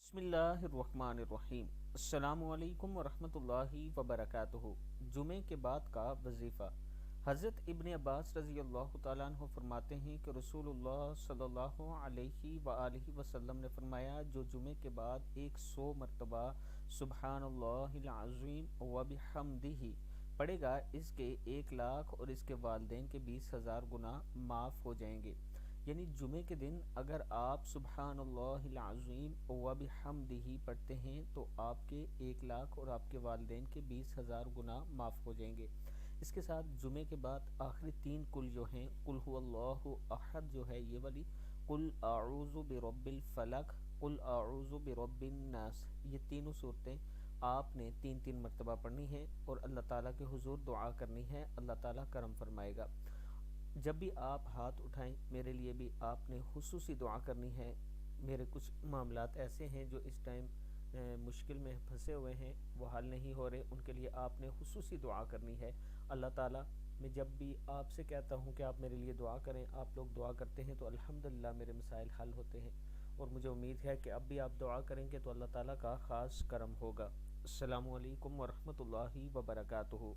بسم اللہ الرحمن الرحیم۔ السلام علیکم ورحمۃ اللہ وبرکاتہ۔ جمعے کے بعد کا وظیفہ۔ حضرت ابن عباس رضی اللہ تعالیٰ عنہ فرماتے ہیں کہ رسول اللہ صلی اللہ علیہ وآلہ وسلم نے فرمایا، جو جمعے کے بعد 100 مرتبہ سبحان اللہ العظیم وبحمدہ پڑھے گا، اس کے 1 لاکھ اور اس کے والدین کے 20,000 گناہ معاف ہو جائیں گے۔ یعنی جمعے کے دن اگر آپ سبحان اللہ العظیم وبحمدہ پڑھتے ہیں تو آپ کے 1 لاکھ اور آپ کے والدین کے 20,000 گناہ معاف ہو جائیں گے۔ اس کے ساتھ جمعے کے بعد آخری 3 کل جو ہیں، قل هو اللہ احد جو ہے یہ والی، قل اعوذ برب الفلق، قل اعوذ برب الناس، یہ تینوں صورتیں آپ نے 3 مرتبہ پڑھنی ہیں اور اللہ تعالیٰ کے حضور دعا کرنی ہے، اللہ تعالیٰ کرم فرمائے گا۔ جب بھی آپ ہاتھ اٹھائیں میرے لیے بھی آپ نے خصوصی دعا کرنی ہے۔ میرے کچھ معاملات ایسے ہیں جو اس ٹائم مشکل میں پھنسے ہوئے ہیں، وہ حل نہیں ہو رہے، ان کے لیے آپ نے خصوصی دعا کرنی ہے۔ اللہ تعالیٰ، میں جب بھی آپ سے کہتا ہوں کہ آپ میرے لیے دعا کریں، آپ لوگ دعا کرتے ہیں تو الحمدللہ میرے مسائل حل ہوتے ہیں، اور مجھے امید ہے کہ اب بھی آپ دعا کریں گے تو اللہ تعالیٰ کا خاص کرم ہوگا۔ السلام علیکم ورحمۃ اللہ وبرکاتہ۔